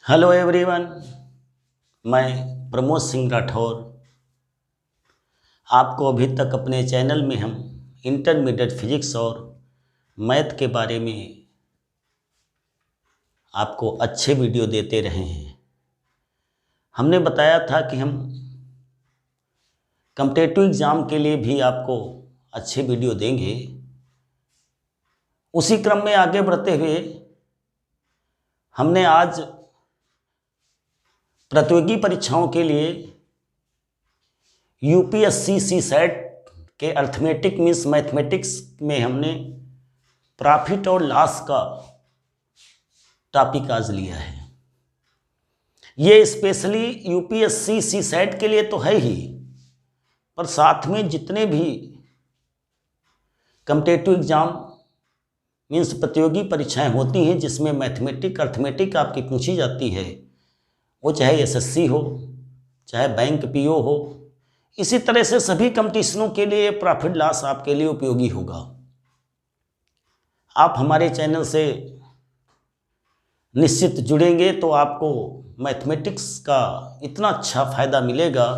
Hello everyone. मैं प्रमोद सिंह राठौर। आपको अभी तक अपने चैनल में हम इंटरमीडिएट फिजिक्स और मैथ के बारे में आपको अच्छे वीडियो देते रहे हैं। हमने बताया था कि हम कॉम्पिटिटिव एग्ज़ाम के लिए भी आपको अच्छे वीडियो देंगे। उसी क्रम में आगे बढ़ते हुए हमने आज प्रतियोगी परीक्षाओं के लिए यूपीएससी सीसेट के अर्थमेटिक मीन्स मैथमेटिक्स में हमने प्रॉफिट और लॉस का टॉपिक आज लिया है। ये स्पेशली यूपीएससी सीसेट के लिए तो है ही, पर साथ में जितने भी कॉम्पिटिटिव एग्ज़ाम मीन्स प्रतियोगी परीक्षाएं होती हैं जिसमें मैथमेटिक अर्थमेटिक आपकी पूछी जाती है, वो चाहे एसएससी हो चाहे बैंक पीओ हो, इसी तरह से सभी कंपटीशनों के लिए प्रॉफिट लॉस आपके लिए उपयोगी होगा। आप हमारे चैनल से निश्चित जुड़ेंगे तो आपको मैथमेटिक्स का इतना अच्छा फ़ायदा मिलेगा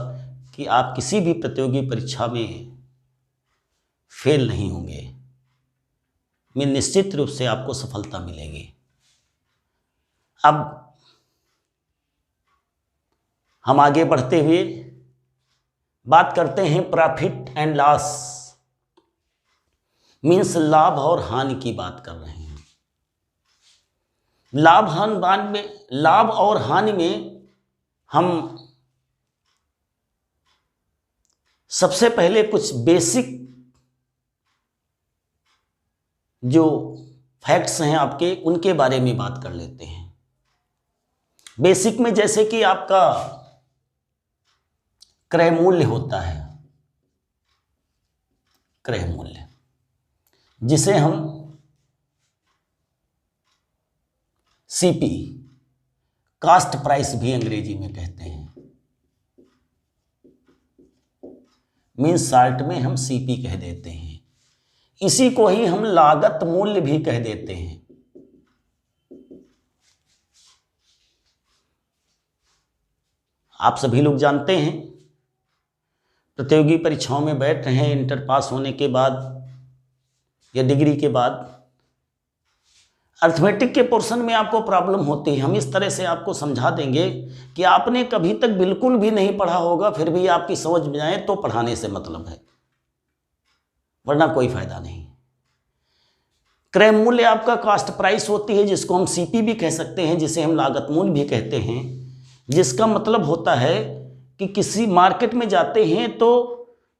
कि आप किसी भी प्रतियोगी परीक्षा में फेल नहीं होंगे, में निश्चित रूप से आपको सफलता मिलेगी। अब हम आगे बढ़ते हुए बात करते हैं प्रॉफिट एंड लॉस मीन्स लाभ और हानि की बात कर रहे हैं। लाभ और हानि में हम सबसे पहले कुछ बेसिक जो फैक्ट्स हैं आपके, उनके बारे में बात कर लेते हैं। बेसिक में जैसे कि आपका क्रय मूल्य होता है, क्रय मूल्य जिसे हम सीपी कास्ट प्राइस भी अंग्रेजी में कहते हैं, मीन्स शार्ट में हम सीपी कह देते हैं। इसी को ही हम लागत मूल्य भी कह देते हैं। आप सभी लोग जानते हैं, प्रतियोगी परीक्षाओं में बैठ रहे हैं इंटर पास होने के बाद या डिग्री के बाद, अर्थमेटिक के पोर्शन में आपको प्रॉब्लम होती है। हम इस तरह से आपको समझा देंगे कि आपने कभी तक बिल्कुल भी नहीं पढ़ा होगा, फिर भी आपकी समझ में आए तो पढ़ाने से मतलब है, वरना कोई फायदा नहीं। क्रय मूल्य आपका कास्ट प्राइस होती है, जिसको हम सीपी भी कह सकते हैं, जिसे हम लागत मूल्य भी कहते हैं, जिसका मतलब होता है कि किसी मार्केट में जाते हैं तो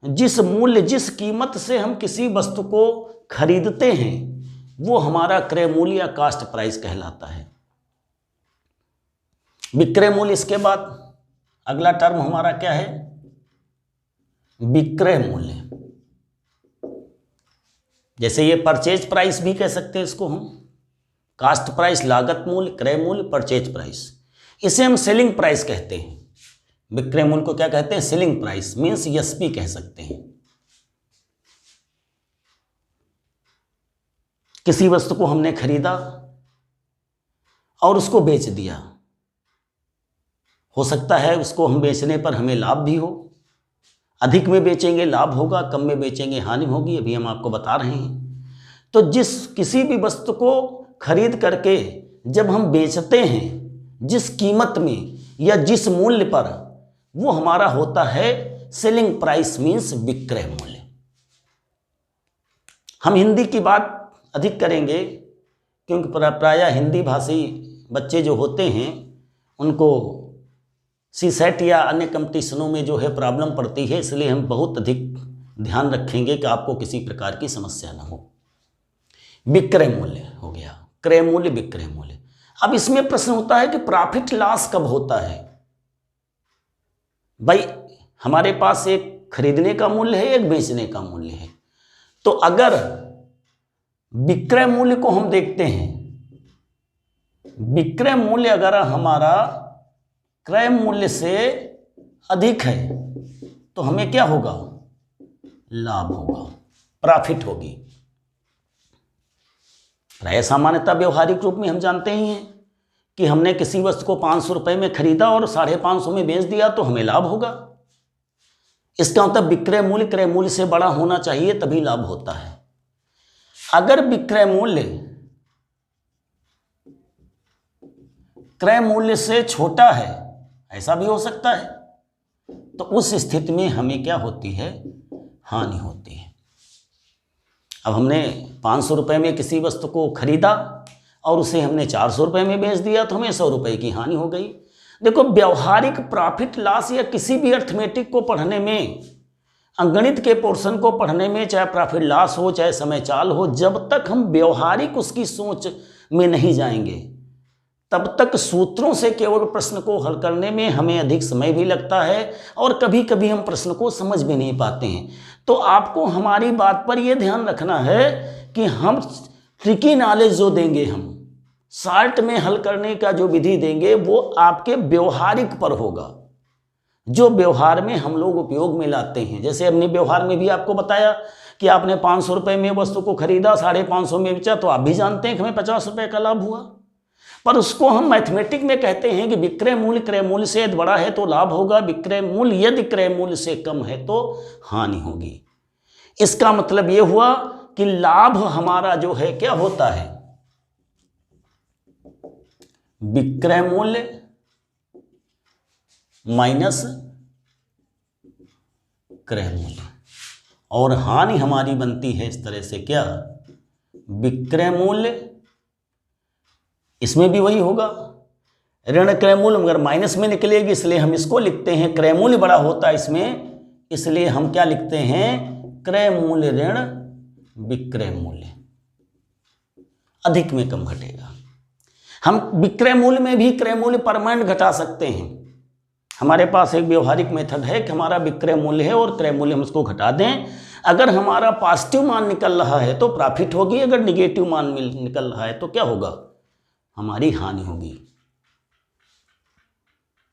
जिस मूल्य जिस कीमत से हम किसी वस्तु को खरीदते हैं वो हमारा क्रय मूल्य या कास्ट प्राइस कहलाता है। विक्रय मूल्य, इसके बाद अगला टर्म हमारा क्या है, विक्रय मूल्य। जैसे ये परचेज प्राइस भी कह सकते हैं इसको हम, कास्ट प्राइस, लागत मूल्य, क्रय मूल्य, परचेज प्राइस, इसे हम सेलिंग प्राइस कहते हैं। विक्रय मूल्य को क्या कहते हैं, सेलिंग प्राइस मीन्स एसपी कह सकते हैं। किसी वस्तु को हमने खरीदा और उसको बेच दिया, हो सकता है उसको हम बेचने पर हमें लाभ भी हो, अधिक में बेचेंगे लाभ होगा, कम में बेचेंगे हानि होगी, अभी हम आपको बता रहे हैं। तो किसी भी वस्तु को खरीद करके जब हम बेचते हैं जिस कीमत में या जिस मूल्य पर, वो हमारा होता है सेलिंग प्राइस मीन्स विक्रय मूल्य। हम हिंदी की बात अधिक करेंगे क्योंकि प्रायः हिंदी भाषी बच्चे जो होते हैं उनको सीसेट या अन्य कंपटीशनों में जो है प्रॉब्लम पड़ती है, इसलिए हम बहुत अधिक ध्यान रखेंगे कि आपको किसी प्रकार की समस्या न हो। विक्रय मूल्य हो गया, क्रय मूल्य, विक्रय मूल्य। अब इसमें प्रश्न होता है कि प्रॉफिट लॉस कब होता है। भाई हमारे पास एक खरीदने का मूल्य है, एक बेचने का मूल्य है, तो अगर विक्रय मूल्य को हम देखते हैं, विक्रय मूल्य अगर हमारा क्रय मूल्य से अधिक है तो हमें क्या होगा, लाभ होगा, प्रॉफिट होगी। प्राय सामान्यतः व्यवहारिक रूप में हम जानते ही हैं कि हमने किसी वस्तु को 500 रुपये में खरीदा और 550 में बेच दिया तो हमें लाभ होगा। इसका मतलब विक्रय मूल्य क्रय मूल्य से बड़ा होना चाहिए तभी लाभ होता है। अगर विक्रय मूल्य क्रय मूल्य से छोटा है, ऐसा भी हो सकता है, तो उस स्थिति में हमें क्या होती है, हानि होती है। अब हमने 500 रुपये में किसी वस्तु को खरीदा और उसे हमने 400 रुपये में बेच दिया तो हमें 100 रुपये की हानि हो गई। देखो, व्यवहारिक प्रॉफिट लॉस या किसी भी अर्थमेटिक को पढ़ने में, अंगणित के पोर्शन को पढ़ने में, चाहे प्रॉफिट लॉस हो चाहे समय चाल हो, जब तक हम व्यवहारिक उसकी सोच में नहीं जाएंगे तब तक सूत्रों से केवल प्रश्न को हल करने में हमें अधिक समय भी लगता है और कभी कभी हम प्रश्न को समझ भी नहीं पाते हैं। तो आपको हमारी बात पर यह ध्यान रखना है कि हम ट्रिकी नॉलेज जो देंगे, हम शार्ट में हल करने का जो विधि देंगे वो आपके व्यवहारिक पर होगा, जो व्यवहार में हम लोग उपयोग में लाते हैं। जैसे अपने व्यवहार में भी आपको बताया कि आपने 500 रुपये में वस्तु को खरीदा, 550 में बेचा, तो आप भी जानते हैं कि हमें 50 रुपये का लाभ हुआ। पर उसको हम मैथमेटिक में कहते हैं कि विक्रय मूल्य क्रय मूल्य से यदि बड़ा है तो लाभ होगा, विक्रय मूल्य यदि क्रय मूल्य से कम है तो हानि होगी। इसका मतलब यह हुआ कि लाभ हमारा जो है क्या होता है, विक्रय मूल्य माइनस क्रय मूल्य, और हानि हमारी बनती है इस तरह से, क्या, विक्रय मूल्य, इसमें भी वही होगा, ऋण क्रय मूल्य मगर माइनस में निकलेगी, इसलिए हम इसको लिखते हैं, क्रय मूल्य बड़ा होता है इसमें, इसलिए हम क्या लिखते हैं, क्रय मूल्य ऋण विक्रय मूल्य, अधिक में कम घटेगा। हम विक्रय मूल्य में भी क्रय मूल्य परमानेंट घटा सकते हैं। हमारे पास एक व्यवहारिक मेथड है कि हमारा विक्रय मूल्य है और क्रय मूल्य हम उसको घटा दें। अगर हमारा पॉजिटिव मान निकल रहा है तो प्रॉफिट होगी, अगर निगेटिव मान निकल रहा है तो क्या होगा, हमारी हानि होगी।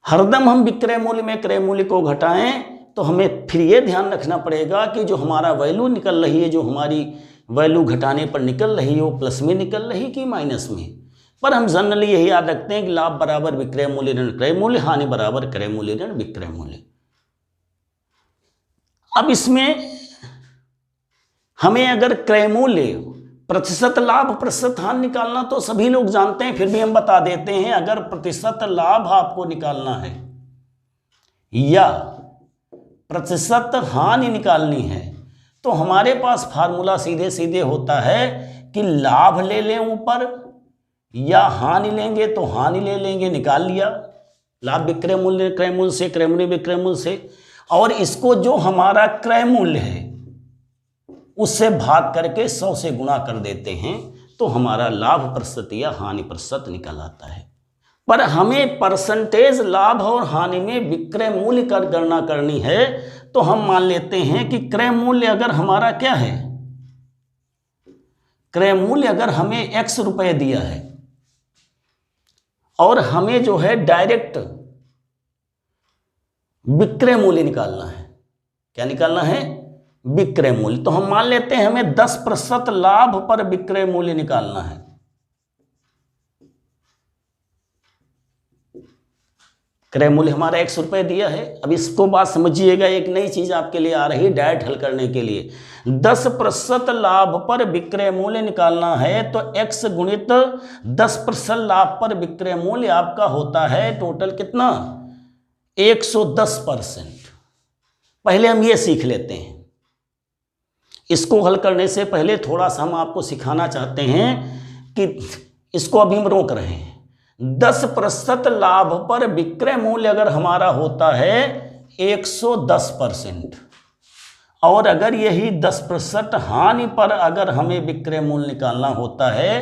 हरदम हम विक्रय मूल्य में क्रय मूल्य को घटाएं तो हमें फिर यह ध्यान रखना पड़ेगा कि जो हमारा वैल्यू निकल रही है, जो हमारी वैल्यू घटाने पर निकल रही है, वो प्लस में निकल रही कि माइनस में। पर हम जनरली यही याद रखते हैं कि लाभ बराबर विक्रय मूल्य ऋण क्रय मूल्य, हानि बराबर क्रय मूल्य ऋण विक्रय मूल्य। अब इसमें हमें अगर क्रय मूल्य प्रतिशत लाभ प्रतिशत हानि निकालना तो सभी लोग जानते हैं, फिर भी हम बता देते हैं। अगर प्रतिशत लाभ आपको निकालना है या प्रतिशत हानि निकालनी है तो हमारे पास फार्मूला सीधे सीधे होता है कि लाभ ले लें ऊपर या हानि लेंगे तो हानि ले लेंगे, निकाल लिया, लाभ विक्रय मूल्य क्रय मूल्य से, क्रय मूल्य विक्रय मूल्य से, और इसको जो हमारा क्रय मूल्य है उससे भाग करके 100 से गुणा कर देते हैं तो हमारा लाभ प्रतिशत या हानि प्रतिशत निकल आता है। पर हमें परसेंटेज लाभ और हानि में विक्रय मूल्य कर गणना करनी है तो हम मान लेते हैं कि क्रय मूल्य अगर हमारा क्या है, क्रय मूल्य अगर हमें x रुपए दिया है और हमें जो है डायरेक्ट विक्रय मूल्य निकालना है, क्या निकालना है, विक्रय मूल्य, तो हम मान लेते हैं हमें 10% लाभ पर विक्रय मूल्य निकालना है। क्रय मूल्य हमारा 100 रुपये दिया है। अब इसको बात समझिएगा, एक नई चीज आपके लिए आ रही है डायरेक्ट हल करने के लिए। 10% लाभ पर विक्रय मूल्य निकालना है तो x गुणित 10% लाभ पर विक्रय मूल्य आपका होता है टोटल कितना, 110%। पहले हम ये सीख लेते हैं। इसको हल करने से पहले थोड़ा सा हम आपको सिखाना चाहते हैं कि इसको अभी हम रोक रहे हैं। 10% लाभ पर विक्रय मूल्य अगर हमारा होता है 110% और अगर यही 10% हानि पर अगर हमें विक्रय मूल्य निकालना होता है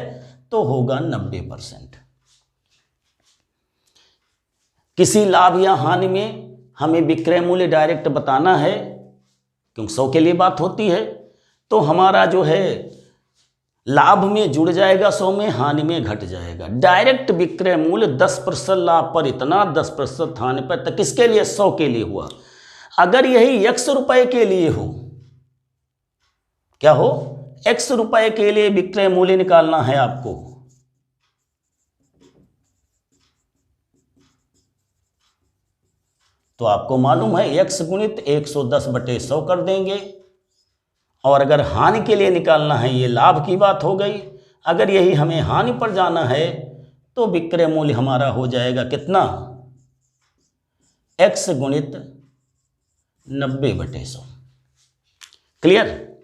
तो होगा 90%। किसी लाभ या हानि में हमें विक्रय मूल्य डायरेक्ट बताना है क्योंकि 100 के लिए बात होती है, तो हमारा जो है लाभ में जुड़ जाएगा 100 में, हानि में घट जाएगा। डायरेक्ट विक्रय मूल्य 10% लाभ पर इतना, 10% हानि पर, तो किसके लिए, 100 के लिए हुआ। अगर यही x रुपए के लिए हो, क्या हो, x रुपए के लिए विक्रय मूल्य निकालना है आपको, तो आपको मालूम है x गुणित 110/100 कर देंगे। और अगर हानि के लिए निकालना है, ये लाभ की बात हो गई, अगर यही हमें हानि पर जाना है तो विक्रय मूल्य हमारा हो जाएगा कितना, x गुणित 90/100। क्लियर?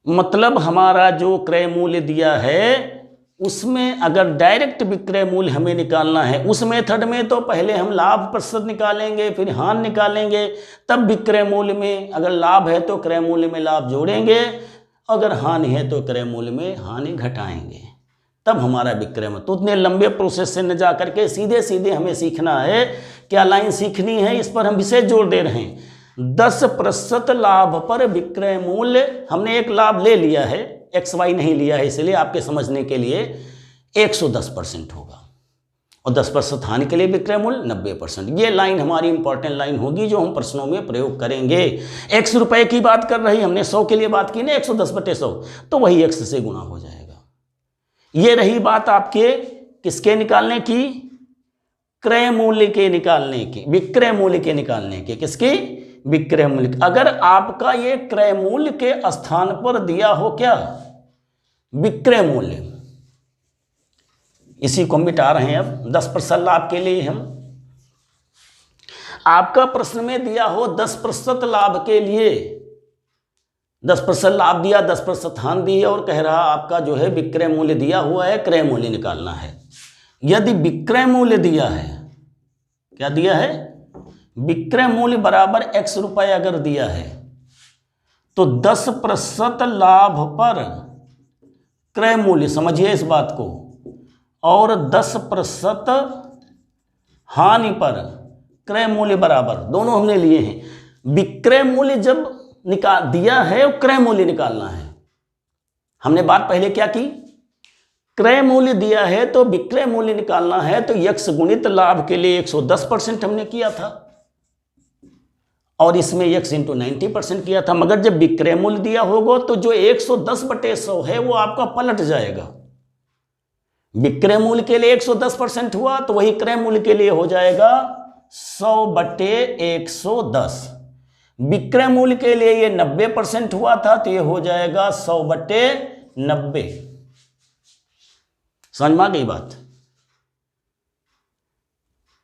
मतलब हमारा जो क्रय मूल्य दिया है उसमें अगर डायरेक्ट विक्रय मूल्य हमें निकालना है, उस मेथड में तो पहले हम लाभ प्रतिशत निकालेंगे, फिर हानि निकालेंगे, तब विक्रय मूल्य में अगर लाभ है तो क्रय मूल्य में लाभ जोड़ेंगे, अगर हानि है तो क्रय मूल्य में हानि घटाएंगे, तब हमारा विक्रय मूल्य। तो उतने लंबे प्रोसेस से न जा करके सीधे सीधे हमें सीखना है। क्या लाइन सीखनी है, इस पर हम विशेष जोर दे रहे हैं। 10% लाभ पर विक्रय मूल्य, हमने एक लाभ ले लिया है, XY नहीं लिया है, इसलिए आपके समझने के लिए 110% होगा, और 10% हानि के लिए विक्रय मूल्य 90%। ये लाइन हमारी इंपॉर्टेंट लाइन होगी जो हम प्रश्नों में प्रयोग करेंगे। x रुपए की बात कर रही, हमने 100 के लिए बात की ना, 110/100, तो वही x से गुणा हो जाएगा। ये रही बात आपके किसके निकालने की, क्रय मूल्य के निकालने की, विक्रय मूल्य के निकालने के, किसकी, विक्रय मूल्य। अगर आपका ये क्रय मूल्य के स्थान पर दिया हो क्या, विक्रय मूल्य, इसी को मिटा रहे हैं अब 10% लाभ के लिए हम। आपका प्रश्न में दिया हो 10% लाभ के लिए, 10% लाभ दिया, 10% हानि दी है, और कह रहा आपका जो है विक्रय मूल्य दिया हुआ है, क्रय मूल्य निकालना है। यदि विक्रय मूल्य दिया है, क्या दिया है, विक्रय मूल्य बराबर x रुपए अगर दिया है, तो 10% लाभ पर क्रय मूल्य, समझिए इस बात को, और 10% हानि पर क्रय मूल्य बराबर, दोनों हमने लिए हैं। विक्रय मूल्य जब निकाल दिया है, क्रय मूल्य निकालना है। हमने बात पहले क्या की, क्रय मूल्य दिया है तो विक्रय मूल्य निकालना है, तो x गुणित लाभ के लिए 110% हमने किया था, और इसमें x × 90% किया था। मगर जब विक्रय मूल्य दिया होगा तो जो 110/100 है वो आपका पलट जाएगा। विक्रय मूल्य के लिए 110% हुआ, तो वही क्रय मूल्य के लिए हो जाएगा 100/110। विक्रय मूल्य के लिए ये 90% हुआ था, तो ये हो जाएगा 100/90। समझ में आ गई बात?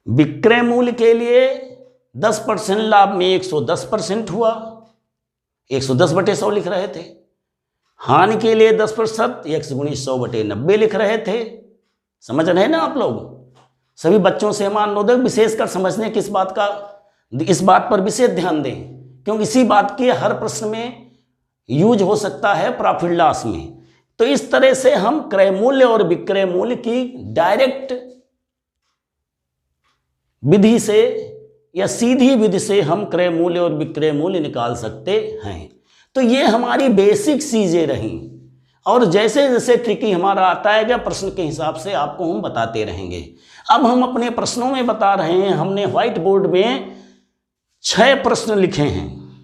विक्रय मूल्य के लिए 10% लाभ में 110% हुआ, 110/100 लिख रहे थे। हानि के लिए 10% x गुणित 100/90 लिख रहे थे। समझ रहे हैं ना आप लोग? सभी बच्चों से हम अनुरोध विशेषकर समझने की इस बात पर विशेष ध्यान दें, क्योंकि इसी बात की हर प्रश्न में यूज हो सकता है प्रॉफिट लॉस में। तो इस तरह से हम क्रय मूल्य और विक्रय मूल्य की डायरेक्ट विधि से या सीधी विधि से हम क्रय मूल्य और विक्रय मूल्य निकाल सकते हैं। तो ये हमारी बेसिक चीजें रहीं, और जैसे जैसे ट्रिकी हमारा आता है प्रश्न के हिसाब से आपको हम बताते रहेंगे। अब हम अपने प्रश्नों में बता रहे हैं, हमने व्हाइट बोर्ड में 6 प्रश्न लिखे हैं,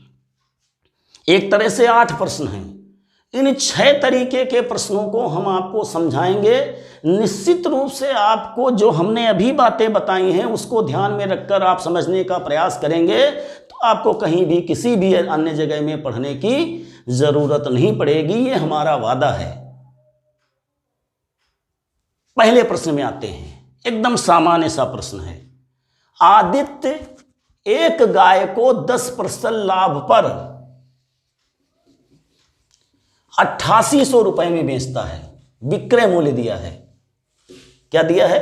एक तरह से 8 प्रश्न हैं। इन 6 तरीके के प्रश्नों को हम आपको समझाएंगे। निश्चित रूप से आपको जो हमने अभी बातें बताई हैं उसको ध्यान में रखकर आप समझने का प्रयास करेंगे, तो आपको कहीं भी किसी भी अन्य जगह में पढ़ने की जरूरत नहीं पड़ेगी, ये हमारा वादा है। पहले प्रश्न में आते हैं, एकदम सामान्य सा प्रश्न है। आदित्य एक गाय को 10% लाभ पर 8800 रुपए में बेचता है। विक्रय मूल्य दिया है, क्या दिया है?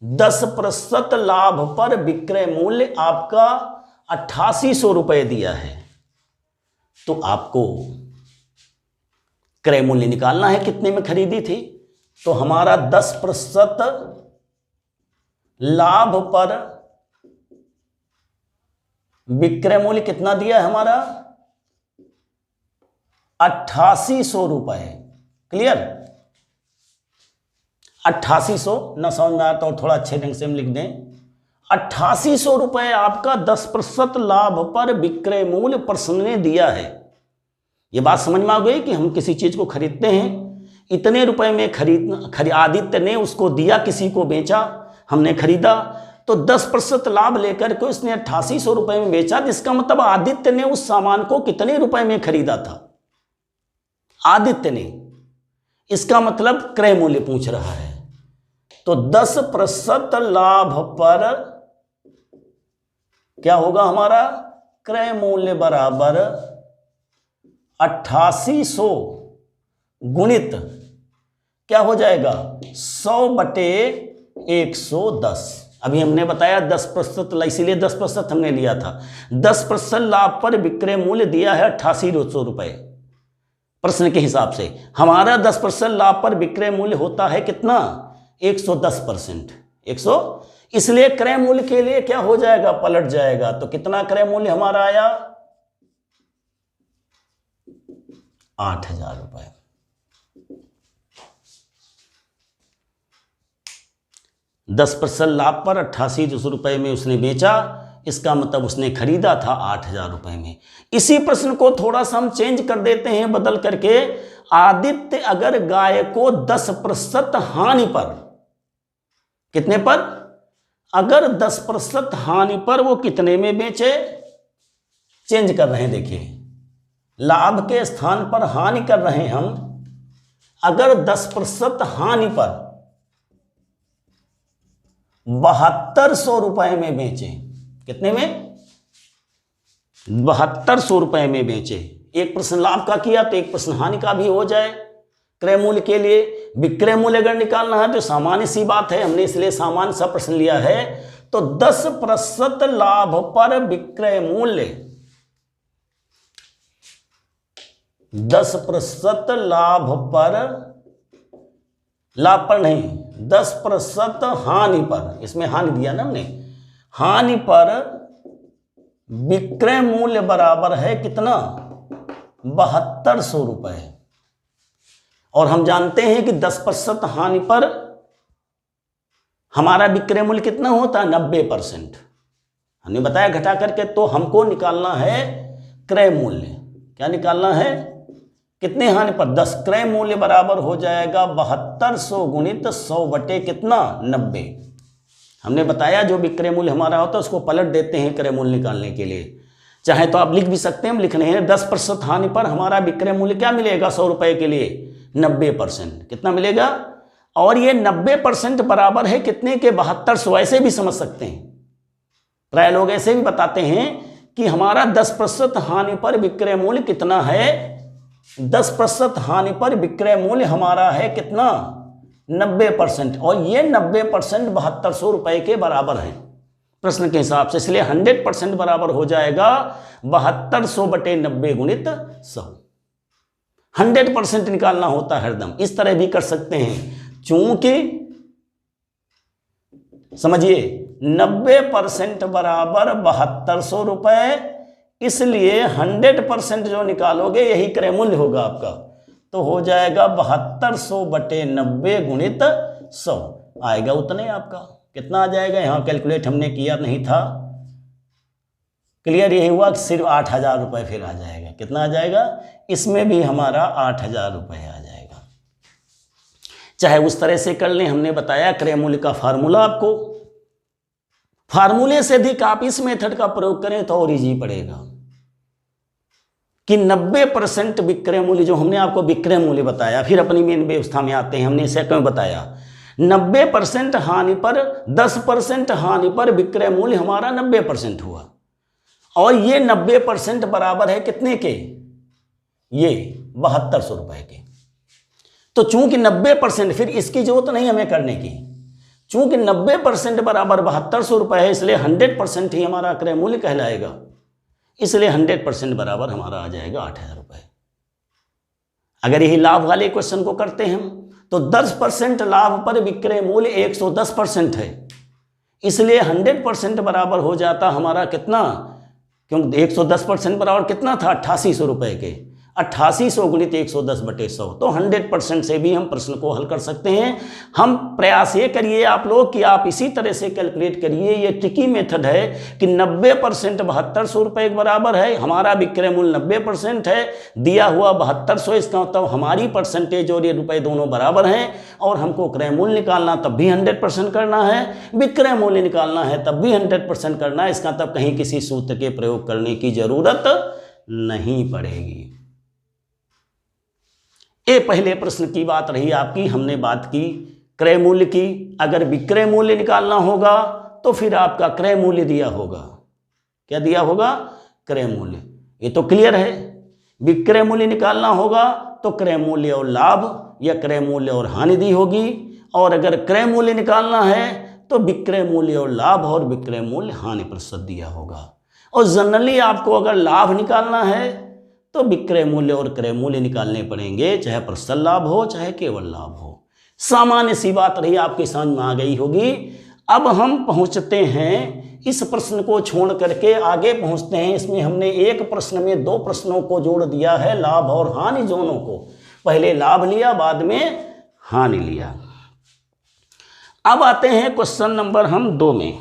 10% लाभ पर विक्रय मूल्य आपका 8800 रुपए दिया है। तो आपको क्रय मूल्य निकालना है, कितने में खरीदी थी। तो हमारा 10% लाभ पर विक्रय मूल्य कितना दिया है हमारा? 8800 रुपए। क्लियर? 8800 न समझ में आता और थोड़ा अच्छे ढंग से हम लिख दें, 8800 रुपए आपका 10% लाभ पर विक्रय मूल्य प्रश्न ने दिया है। ये बात समझ में आ गई कि हम किसी चीज को खरीदते हैं, इतने रुपए में आदित्य ने उसको दिया, किसी को बेचा, हमने खरीदा, तो 10% लाभ लेकर के उसने 8800 रुपये में बेचा, जिसका मतलब आदित्य ने उस सामान को कितने रुपए में खरीदा था? आदित्य ने, इसका मतलब क्रय मूल्य पूछ रहा है। तो 10% लाभ पर क्या होगा हमारा? क्रय मूल्य बराबर 8800 गुणित क्या हो जाएगा? 100/110। अभी हमने बताया 10%, इसीलिए 10% हमने लिया था। 10% लाभ पर विक्रय मूल्य दिया है 8800 रुपए। प्रश्न के हिसाब से हमारा 10% लाभ पर विक्रय मूल्य होता है कितना? 110%। 100, इसलिए क्रय मूल्य के लिए क्या हो जाएगा? पलट जाएगा। तो कितना क्रय मूल्य हमारा आया? 8000 रुपए। दस % लाभ पर 8800 रुपए में उसने बेचा, इसका मतलब उसने खरीदा था 8000 रुपए में। इसी प्रश्न को थोड़ा सा हम चेंज कर देते हैं, बदल करके। आदित्य अगर गाय को 10% हानि पर, कितने पर? अगर 10% हानि पर वो कितने में बेचे? चेंज कर रहे हैं, देखिए लाभ के स्थान पर हानि कर रहे हैं हम। अगर 10% हानि पर 7200 रुपए में बेचे, कितने में? 7200 रुपए में बेचे। एक प्रश्न लाभ का किया तो एक प्रश्न हानि का भी हो जाए। क्रय मूल्य के लिए विक्रय मूल्य अगर निकालना है तो सामान्य सी बात है, हमने इसलिए सामान्य सा प्रश्न लिया है। तो 10% लाभ पर विक्रय मूल्य, 10% लाभ पर नहीं, 10% हानि पर, इसमें हानि दिया ना हमने, हानि पर विक्रय मूल्य बराबर है कितना? 7200 रुपए। और हम जानते हैं कि 10% हानि पर हमारा विक्रय मूल्य कितना होता है? 90%। हमने बताया घटा करके। तो हमको निकालना है क्रय मूल्य। क्या निकालना है? कितने हानि पर? 10। क्रय मूल्य बराबर हो जाएगा 7200 गुणित 100 बटे कितना? 90। हमने बताया जो विक्रय मूल्य हमारा होता है उसको पलट देते हैं क्रय मूल्य निकालने के लिए। चाहे तो आप लिख भी सकते हैं, हम लिख रहे हैं 10% हानि पर हमारा विक्रय मूल्य क्या मिलेगा 100 रुपए के लिए? 90%। कितना मिलेगा? और ये 90% बराबर है कितने के? 7200। ऐसे भी समझ सकते हैं, प्राय लोग ऐसे भी बताते हैं कि हमारा 10% हानि पर विक्रय मूल्य कितना है? 10% हानि पर विक्रय मूल्य हमारा है कितना? 90%। और ये 90% 7200 रुपए के बराबर है प्रश्न के हिसाब से। इसलिए 100% बराबर हो जाएगा 7200 बटे 90 गुणित 100। 100% निकालना होता है हरदम। इस तरह भी कर सकते हैं, चूंकि समझिए 90% बराबर 7200 रुपए, इसलिए 100% जो निकालोगे यही क्रय मूल्य होगा आपका। तो हो जाएगा 7200 बटे 90 गुणित 100, आएगा उतने आपका। कितना आ जाएगा? यहाँ कैलकुलेट हमने किया नहीं था, क्लियर यही हुआ कि सिर्फ 8000 रुपये फिर आ जाएगा। कितना आ जाएगा? इसमें भी हमारा 8000 रुपये आ जाएगा। चाहे उस तरह से कर लें, हमने बताया क्रय मूल्य का फार्मूला आपको। फार्मूले से अधिक आप इस मेथड का प्रयोग करें तो और इजी पड़ेगा कि 90% विक्रय मूल्य, जो हमने आपको विक्रय मूल्य बताया, फिर अपनी मेन व्यवस्था में आते हैं। हमने इसे क्यों बताया? 90% हानि पर 10% हानि पर विक्रय मूल्य हमारा 90% हुआ। और ये 90% बराबर है कितने के? ये 7200 रुपए के। तो चूंकि 90%, फिर इसकी जरूरत नहीं हमें करने की, चूंकि 90% बराबर 7200 रुपए है, इसलिए 100% ही हमारा क्रय मूल्य कहलाएगा। इसलिए 100% बराबर हमारा आ जाएगा 8000 रुपए। अगर यही लाभ वाले क्वेश्चन को करते हैं हम, तो 10% लाभ पर विक्रय मूल्य 110% है, इसलिए 100% बराबर हो जाता हमारा कितना? क्योंकि 110% बराबर कितना था? 8800 रुपए के। 8800 गुणित 110/100, तो 100% से भी हम प्रश्न को हल कर सकते हैं। हम प्रयास ये करिए आप लोग कि आप इसी तरह से कैलकुलेट करिए। ये ट्रिकी मेथड है कि 90% 7200 रुपये के बराबर है, हमारा विक्रय मूल्य 90% है, दिया हुआ 7200, इसका मतलब हमारी परसेंटेज और ये रुपए दोनों बराबर हैं, और हमको क्रय मूल्य निकालना तब भी 100% करना है, विक्रय मूल्य निकालना है तब भी 100% करना है। इसका तब कहीं किसी सूत्र के प्रयोग करने की जरूरत नहीं पड़ेगी। ये पहले प्रश्न की बात रही आपकी, हमने बात की क्रय मूल्य की। अगर विक्रय मूल्य निकालना होगा तो फिर आपका क्रय मूल्य दिया होगा। क्या दिया होगा? क्रय मूल्य। ये तो क्लियर है। विक्रय मूल्य निकालना होगा तो क्रय मूल्य और लाभ या क्रय मूल्य और हानि दी होगी, और अगर क्रय मूल्य निकालना है तो विक्रय मूल्य और लाभ और विक्रय मूल्य हानि प्रतिशत दिया होगा। और जनरली आपको अगर लाभ निकालना है तो विक्रय मूल्य और क्रय मूल्य निकालने पड़ेंगे, चाहे प्रतिशत लाभ हो चाहे केवल लाभ हो। सामान्य सी बात रही, आपकी समझ में आ गई होगी। अब हम पहुंचते हैं, इस प्रश्न को छोड़ करके आगे पहुंचते हैं। इसमें हमने एक प्रश्न में दो प्रश्नों को जोड़ दिया है, लाभ और हानि दोनों को। पहले लाभ लिया, बाद में हानि लिया। अब आते हैं क्वेश्चन नंबर हम 2 में।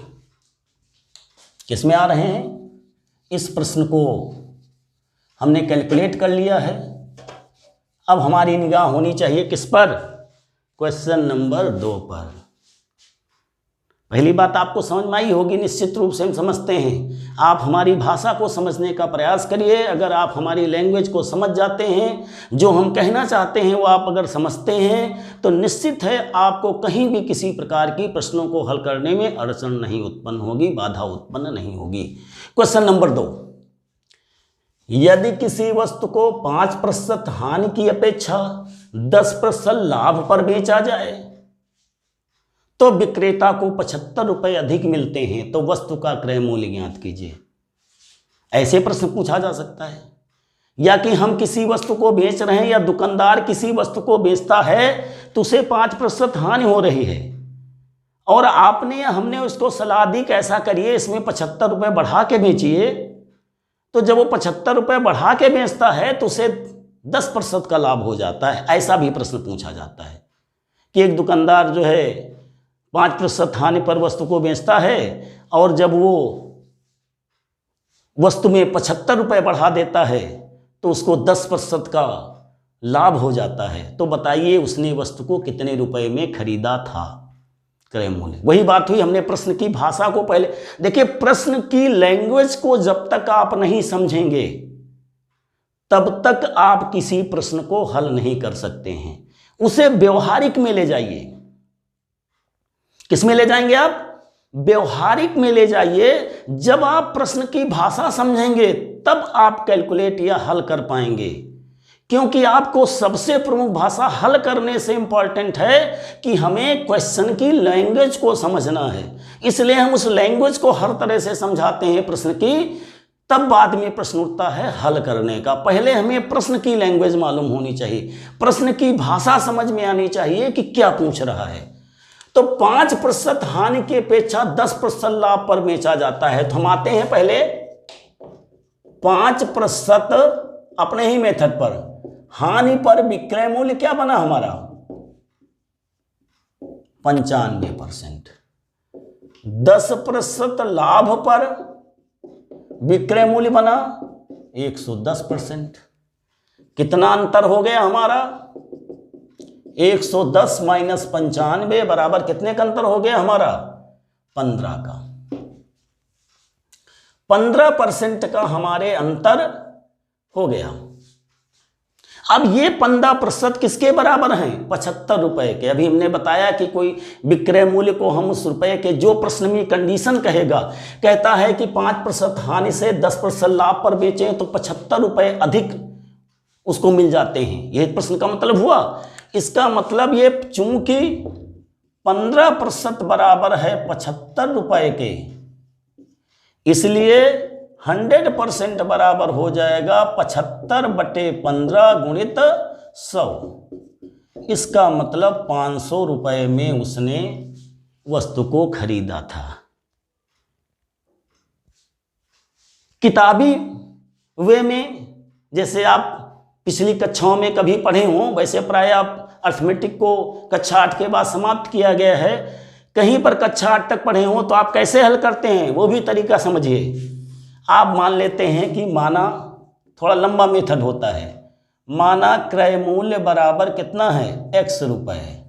किसमें आ रहे हैं? इस प्रश्न को हमने कैलकुलेट कर लिया है। अब हमारी निगाह होनी चाहिए किस पर? क्वेश्चन नंबर 2 पर। पहली बात आपको समझ में आई होगी, निश्चित रूप से हम समझते हैं। आप हमारी भाषा को समझने का प्रयास करिए। अगर आप हमारी लैंग्वेज को समझ जाते हैं, जो हम कहना चाहते हैं वो आप अगर समझते हैं, तो निश्चित है आपको कहीं भी किसी प्रकार की प्रश्नों को हल करने में अड़चन नहीं उत्पन्न होगी, बाधा उत्पन्न नहीं होगी। क्वेश्चन नंबर 2, यदि किसी वस्तु को 5% हानि की अपेक्षा 10% लाभ पर बेचा जाए तो विक्रेता को 75 रुपये अधिक मिलते हैं, तो वस्तु का क्रय मूल्य ज्ञात कीजिए। ऐसे प्रश्न पूछा जा सकता है। या कि हम किसी वस्तु को बेच रहे हैं या दुकानदार किसी वस्तु को बेचता है तो उसे 5% हानि हो रही है, और आपने हमने उसको सलाह दी कैसा करिए, इसमें 75 रुपये बढ़ा के बेचिए। तो जब वो 75 रुपये बढ़ा के बेचता है तो उसे 10% का लाभ हो जाता है। ऐसा भी प्रश्न पूछा जाता है कि एक दुकानदार जो है 5% हानि पर वस्तु को बेचता है, और जब वो वस्तु में 75 रुपये बढ़ा देता है तो उसको 10% का लाभ हो जाता है। तो बताइए उसने वस्तु को कितने रुपए में खरीदा था? क्रय मूल्य। वही बात हुई, हमने प्रश्न की भाषा को पहले देखिए। प्रश्न की लैंग्वेज को जब तक आप नहीं समझेंगे तब तक आप किसी प्रश्न को हल नहीं कर सकते हैं। उसे व्यवहारिक में ले जाइए। किस में ले जाएंगे आप? व्यवहारिक में ले जाइए। जब आप प्रश्न की भाषा समझेंगे तब आप कैलकुलेट या हल कर पाएंगे, क्योंकि आपको सबसे प्रमुख भाषा हल करने से इंपॉर्टेंट है कि हमें क्वेश्चन की लैंग्वेज को समझना है। इसलिए हम उस लैंग्वेज को हर तरह से समझाते हैं प्रश्न की, तब बाद में प्रश्न उठता है हल करने का। पहले हमें प्रश्न की लैंग्वेज मालूम होनी चाहिए, प्रश्न की भाषा समझ में आनी चाहिए कि क्या पूछ रहा है। तो 5% हानि की अपेक्षा 10% लाभ पर बेचा जाता है। तो हम आते हैं पहले 5% अपने ही मेथड पर, हानि पर विक्रय मूल्य क्या बना हमारा? 95%। 10% लाभ पर विक्रय मूल्य बना 110%। कितना अंतर हो गया हमारा? 110 माइनस 95 बराबर कितने का अंतर हो गया हमारा? 15 का। 15% का हमारे अंतर हो गया। अब ये 15% किसके बराबर हैं? 75 रुपए के। अभी हमने बताया कि कोई विक्रय मूल्य को हम उस रुपए के, जो प्रश्न में कंडीशन कहेगा, कहता है कि 5% हानि से 10% लाभ पर बेचें तो 75 रुपए अधिक उसको मिल जाते हैं। यह प्रश्न का मतलब हुआ। इसका मतलब ये चूंकि 15% बराबर है 75 रुपए के, इसलिए 100% बराबर हो जाएगा 75/15 गुणित 100। इसका मतलब 500 रुपए में उसने वस्तु को खरीदा था। किताबी वे में जैसे आप पिछली कक्षाओं में कभी पढ़े हों, वैसे प्राय आप अर्थमेटिक को कक्षा 8 के बाद समाप्त किया गया है, कहीं पर कक्षा 8 तक पढ़े हों तो आप कैसे हल करते हैं वो भी तरीका समझिए। आप मान लेते हैं कि माना, थोड़ा लंबा मेथड होता है, माना क्रय मूल्य बराबर कितना है, x रुपए,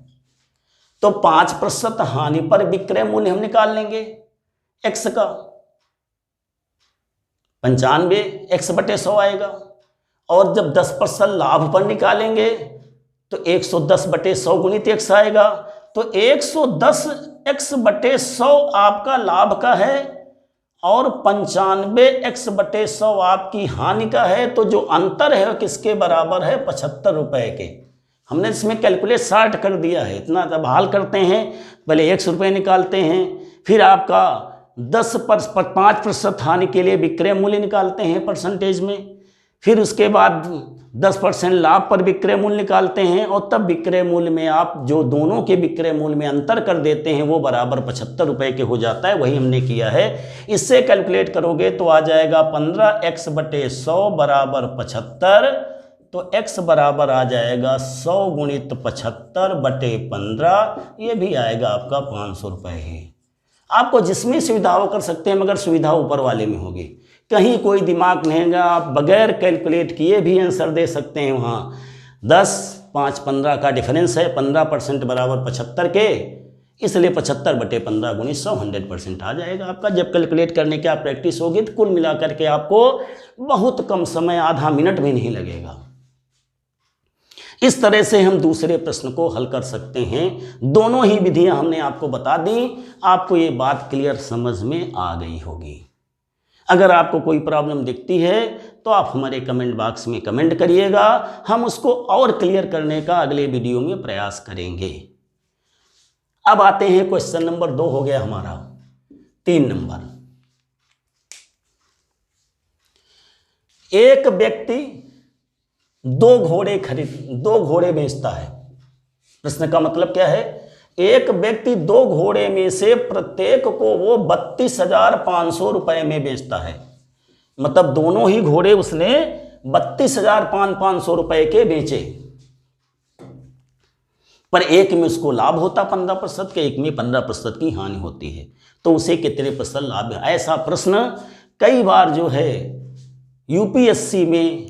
तो 5% हानि पर विक्रय मूल्य हम निकाल लेंगे x का, 95 x/100 आएगा। और जब 10% लाभ पर निकालेंगे तो 110/100 गुणित x आएगा, तो 110 x/100 आपका लाभ का है और 95 x/100 आपकी हानि का है। तो जो अंतर है किसके बराबर है, 75 रुपए के। हमने इसमें कैलकुलेट शार्ट कर दिया है, इतना तब हाल करते हैं, पहले x रुपये निकालते हैं, फिर आपका 5% हानि के लिए विक्रय मूल्य निकालते हैं परसेंटेज में, फिर उसके बाद 10% लाभ पर विक्रय मूल्य निकालते हैं, और तब विक्रय मूल्य में आप जो दोनों के विक्रय मूल्य में अंतर कर देते हैं वो बराबर 75 रुपए के हो जाता है। वही हमने किया है। इससे कैलकुलेट करोगे तो आ जाएगा 15x/100 बराबर 75, तो x बराबर आ जाएगा 100 गुणित 75/15, ये भी आएगा आपका 500 रुपये ही। आपको जिसमें सुविधा हो कर सकते हैं, मगर सुविधा ऊपर वाले में होगी, कहीं कोई दिमाग नहीं है, आप बगैर कैलकुलेट किए भी आंसर दे सकते हैं। वहाँ 10, 5, 15 का डिफरेंस है, 15% बराबर 75 के, इसलिए 75/15 गुणित 100 100% आ जाएगा आपका। जब कैलकुलेट करने की प्रैक्टिस होगी तो कुल मिलाकर के आपको बहुत कम समय, आधा मिनट भी नहीं लगेगा। इस तरह से हम दूसरे प्रश्न को हल कर सकते हैं। दोनों ही विधियां हमने आपको बता दी, आपको ये बात क्लियर समझ में आ गई होगी। अगर आपको कोई प्रॉब्लम दिखती है तो आप हमारे कमेंट बॉक्स में कमेंट करिएगा, हम उसको और क्लियर करने का अगले वीडियो में प्रयास करेंगे। अब आते हैं क्वेश्चन नंबर 2 हो गया हमारा। 3 नंबर, एक व्यक्ति 2 घोड़े बेचता है। प्रश्न का मतलब क्या है, एक व्यक्ति 2 घोड़े में से प्रत्येक को वो 32,500 रुपए में बेचता है। मतलब दोनों ही घोड़े उसने 32,500 रुपए के बेचे, पर एक में उसको लाभ होता 15% के, एक में 15% की हानि होती है, तो उसे कितने % लाभ है। ऐसा प्रश्न कई बार जो है यूपीएससी में,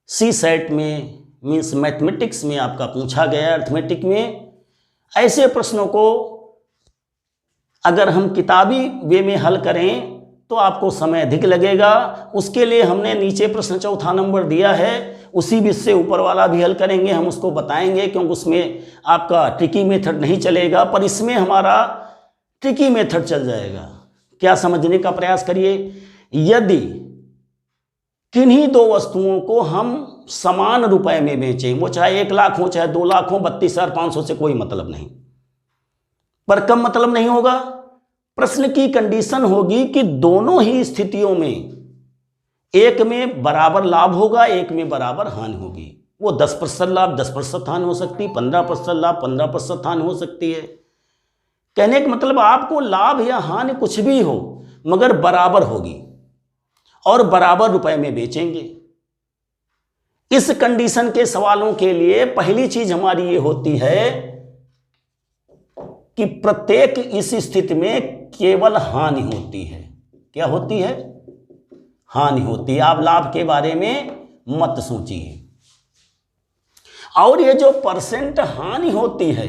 CSET में, मीन्स मैथमेटिक्स में आपका पूछा गया, अर्थमेटिक में। ऐसे प्रश्नों को अगर हम किताबी वे में हल करें तो आपको समय अधिक लगेगा। उसके लिए हमने नीचे प्रश्न 4था नंबर दिया है, उसी विषय से ऊपर वाला भी हल करेंगे, हम उसको बताएंगे, क्योंकि उसमें आपका ट्रिकी मेथड नहीं चलेगा, पर इसमें हमारा ट्रिकी मेथड चल जाएगा। क्या समझने का प्रयास करिए। यदि किन्हीं 2 वस्तुओं को हम समान रुपए में बेचें, वो चाहे 1 लाख हो चाहे 2 लाख हो, 32,500 से कोई मतलब नहीं, पर कम मतलब नहीं होगा। प्रश्न की कंडीशन होगी कि दोनों ही स्थितियों में एक में बराबर लाभ होगा, एक में बराबर हानि होगी। वो 10% लाभ 10% हानि हो सकती है, 15% लाभ 15% हानि हो सकती है। कहने का मतलब आपको लाभ या हानि कुछ भी हो, मगर बराबर होगी और बराबर रुपए में बेचेंगे। इस कंडीशन के सवालों के लिए पहली चीज हमारी ये होती है कि प्रत्येक इस स्थिति में केवल हानि होती है। क्या होती है? हानि होती है। आप लाभ के बारे में मत सोचिए। और ये जो % हानि होती है,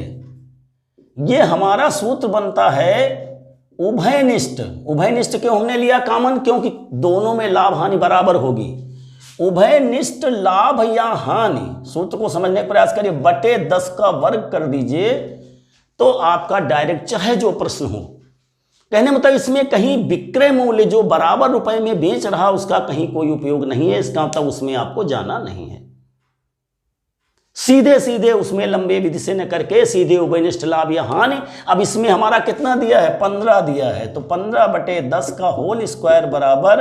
ये हमारा सूत्र बनता है उभयनिष्ठ। उभयनिष्ठ क्यों हमने लिया कॉमन? क्योंकि दोनों में लाभ हानि बराबर होगी। उभयनिष्ठ लाभ या हानि, सूत्र को समझने का प्रयास करिए, बटे 10 का वर्ग कर दीजिए तो आपका डायरेक्ट चाहे जो प्रश्न हो। कहने मतलब इसमें कहीं विक्रय मूल्य जो बराबर रुपए में बेच रहा उसका कहीं कोई उपयोग नहीं है, इसका मतलब उसमें आपको जाना नहीं है। सीधे सीधे उसमें लंबे विधि से न करके सीधे उभयनिष्ठ लाभ या हानि। अब इसमें हमारा कितना दिया है? 15 दिया है, तो 15/10 का होल स्क्वायर बराबर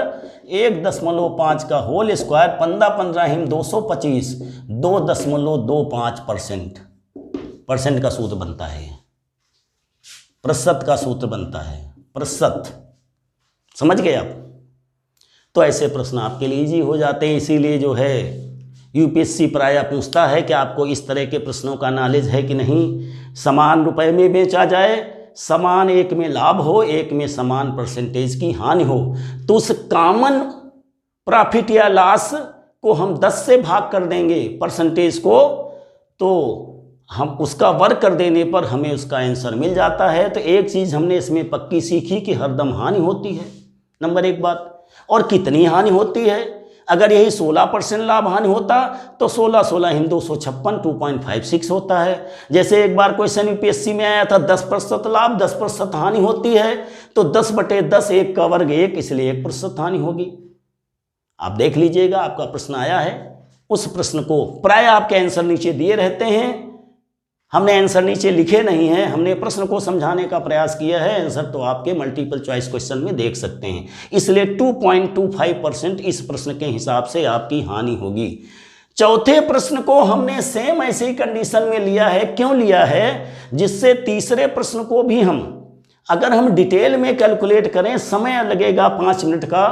1.5 का होल स्क्वायर, 15 225, 2.25% का सूत्र बनता है, प्रतिशत का सूत्र बनता है, प्रतिशत। समझ गए आप? तो ऐसे प्रश्न आपके लिए इजी हो जाते हैं। इसीलिए जो है यूपीएससी प्रायः पूछता है कि आपको इस तरह के प्रश्नों का नॉलेज है कि नहीं। समान रुपए में बेचा जाए, समान एक में लाभ हो, एक में समान परसेंटेज की हानि हो, तो उस कॉमन प्रॉफिट या लॉस को हम 10 से भाग कर देंगे परसेंटेज को, तो हम उसका वर्क कर देने पर हमें उसका आंसर मिल जाता है। तो एक चीज़ हमने इसमें पक्की सीखी कि हरदम हानि होती है, नंबर एक बात। और कितनी हानि होती है, अगर यही 16% लाभ हानि होता तो 16 हिंदू 256 2.56 होता है। जैसे एक बार क्वेश्चन यूपीएससी में आया था 10% लाभ 10% हानि होती है, तो 10/10 1 का वर्ग 1, इसलिए 1% हानि होगी। आप देख लीजिएगा, आपका प्रश्न आया है, उस प्रश्न को प्राय आपके आंसर नीचे दिए रहते हैं। हमने आंसर नीचे लिखे नहीं हैं, हमने प्रश्न को समझाने का प्रयास किया है। आंसर तो आपके मल्टीपल चॉइस क्वेश्चन में देख सकते हैं। इसलिए 2.25% इस प्रश्न के हिसाब से आपकी हानि होगी। चौथे प्रश्न को हमने सेम ऐसे ही कंडीशन में लिया है। क्यों लिया है? जिससे तीसरे प्रश्न को भी अगर हम डिटेल में कैलकुलेट करें, समय लगेगा 5 मिनट का।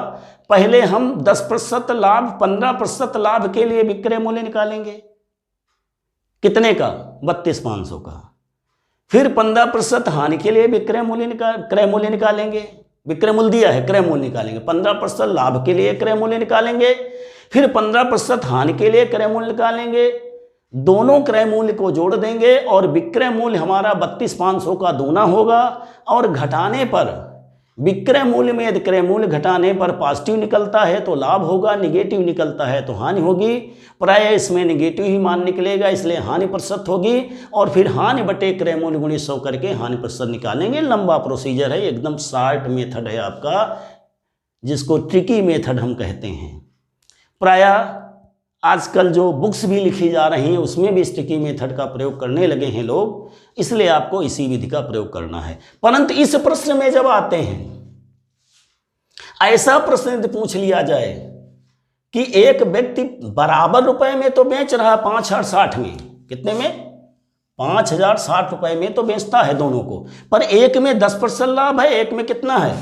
पहले हम 10% लाभ 15% लाभ के लिए विक्रय मूल्य निकालेंगे, कितने का? 32,500 का। फिर 15% हानि के लिए क्रय मूल्य निकालेंगे, विक्रय मूल्य दिया है, क्रय मूल्य निकालेंगे। 15% लाभ के लिए क्रय मूल्य निकालेंगे, फिर 15% हानि के लिए क्रय मूल्य निकालेंगे। दोनों क्रय मूल्य को जोड़ देंगे और विक्रय मूल्य हमारा 32,500 का दूना होगा। और घटाने पर विक्रय मूल्य में यदि क्रय मूल्य घटाने पर पॉजिटिव निकलता है तो लाभ होगा, निगेटिव निकलता है तो हानि होगी। प्राय इसमें निगेटिव ही मान निकलेगा, इसलिए हानि प्रतिशत होगी। और फिर हानि बटे क्रय मूल्य गुणित 100 करके हानि प्रतिशत निकालेंगे। लंबा प्रोसीजर है, एकदम शॉर्ट मेथड है आपका, जिसको ट्रिकी मेथड हम कहते हैं। प्राय आजकल जो बुक्स भी लिखी जा रही हैं उसमें भी इस ट्रिकी मेथड का प्रयोग करने लगे हैं लोग, इसलिए आपको इसी विधि का प्रयोग करना है। परंतु इस प्रश्न में जब आते हैं, ऐसा प्रश्न यदि पूछ लिया जाए कि एक व्यक्ति बराबर रुपए में तो बेच रहा है 5,060 में, कितने में? 5,060 रुपए में तो बेचता है दोनों को, पर एक में 10% लाभ है, एक में कितना है?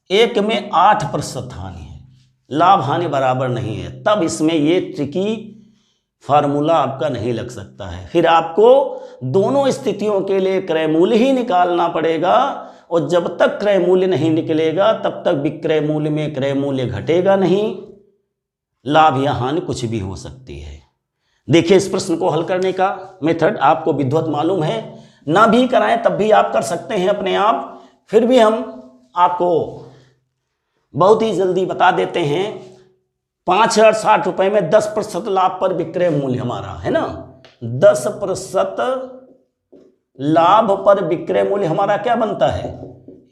एक में 8% हानि है, लाभ हानि बराबर नहीं है। तब इसमें ये ट्रिकी फार्मूला आपका नहीं लग सकता है। फिर आपको दोनों स्थितियों के लिए क्रय मूल्य ही निकालना पड़ेगा, और जब तक क्रय मूल्य नहीं निकलेगा तब तक विक्रय मूल्य में क्रय मूल्य घटेगा नहीं, लाभ या हानि कुछ भी हो सकती है। देखिए, इस प्रश्न को हल करने का मेथड आपको विधिवत मालूम है, ना भी कराएं तब भी आप कर सकते हैं अपने आप। फिर भी हम आपको बहुत ही जल्दी बता देते हैं। 5,060 रुपए में 10% लाभ पर विक्रय मूल्य हमारा है ना, 10% लाभ पर विक्रय मूल्य हमारा क्या बनता है?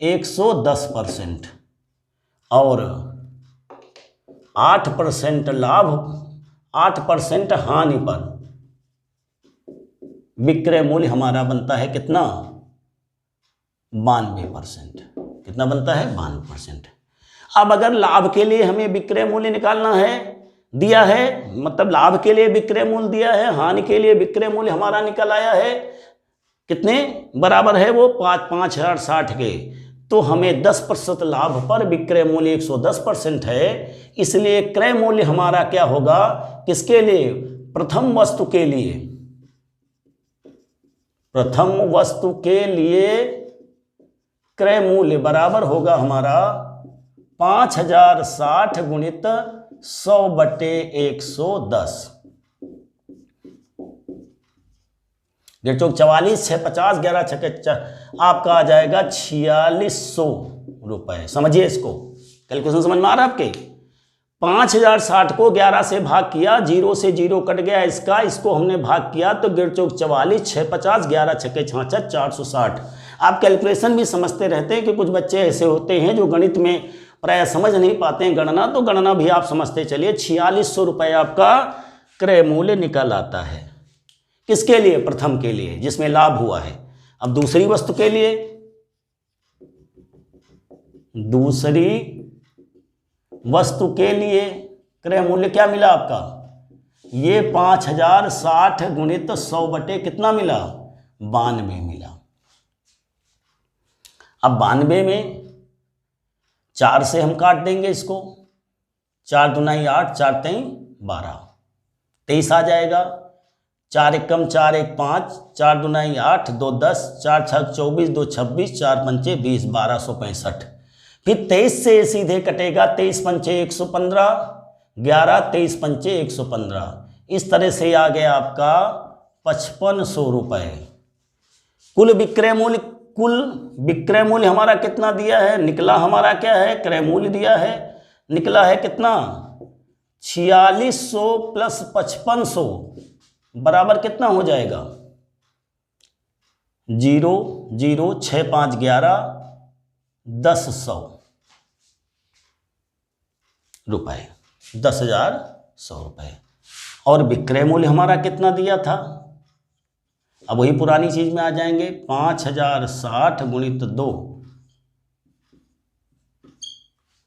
110%। और 8% लाभ 8% हानि पर विक्रय मूल्य हमारा बनता है कितना? 92%। कितना बनता है? 92%। अब अगर लाभ के लिए हमें विक्रय मूल्य निकालना है, दिया है, मतलब लाभ के लिए विक्रय मूल्य दिया है, हानि के लिए विक्रय मूल्य हमारा निकल आया है, कितने बराबर है वो? 5,060 के। तो हमें 10% लाभ पर विक्रय मूल्य 110% है, इसलिए क्रय मूल्य हमारा क्या होगा? किसके लिए? प्रथम वस्तु के लिए। प्रथम वस्तु के लिए क्रय मूल्य बराबर होगा हमारा 5,060 गुणित 100/110। 44 6 50 11 6 आपका आ जाएगा 4,600 रुपए। समझिए इसको, कैलकुलेशन समझ में आ रहा है आपके? 5,060 को 11 से भाग किया, 0 से 0 कट गया इसको हमने भाग किया, तो 44 6 50 11 6 66 460। आप कैलकुलेशन भी समझते रहते हैं कि कुछ बच्चे ऐसे होते हैं जो गणित में प्राय समझ नहीं पाते हैं गणना, तो गणना भी आप समझते चलिए। 4,600 रुपए आपका क्रय मूल्य निकल आता है। किसके लिए? प्रथम के लिए, जिसमें लाभ हुआ है। अब दूसरी वस्तु के लिए, दूसरी वस्तु के लिए क्रय मूल्य क्या मिला आपका? ये 5,060 गुणित 100 कितना मिला? 92 मिला। अब 92 में 4 से हम काट देंगे इसको, 4 दूना 8 4 3 12, 23 आ जाएगा। 4 एकम 4 एक 5, 4 दूनाई 8, 2 10, 4 छक 24, 2 26, 4 पंचे 20, 1265। फिर 23 से सीधे कटेगा 23 पंचे 115, 11 23 पंचे 115। इस तरह से आ गया आपका 5500 रुपये। कुल विक्रय मूल्य हमारा कितना दिया है, निकला हमारा क्या है, क्रय मूल्य दिया है, निकला है कितना 4600 प्लस 5500 बराबर कितना हो जाएगा 0 0 6 5 11 10,100 रुपये, 10,100 रुपये। और विक्रय मूल्य हमारा कितना दिया था, अब वही पुरानी चीज में आ जाएंगे, 5060 गुणित 2,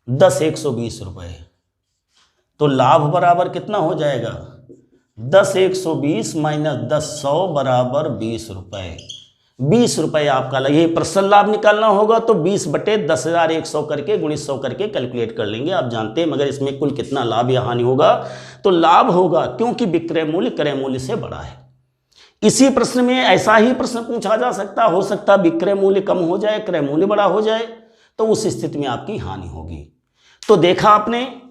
10,120 रुपये। तो लाभ बराबर कितना हो जाएगा 10,120 माइनस 10,100 बराबर 20 रुपये। 20 रुपये आपका ये पर्सनल लाभ निकालना होगा तो 20 बटे 10,100 करके गुणित 100 करके कैलकुलेट कर लेंगे, आप जानते हैं। मगर इसमें कुल कितना लाभ या हानि होगा, तो लाभ होगा क्योंकि विक्रय मूल्य क्रय मूल्य से बड़ा है। इसी प्रश्न में ऐसा ही प्रश्न पूछा जा सकता, हो सकता विक्रय मूल्य कम हो जाए क्रय मूल्य बड़ा हो जाए, तो उस स्थिति में आपकी हानि होगी। तो देखा आपने,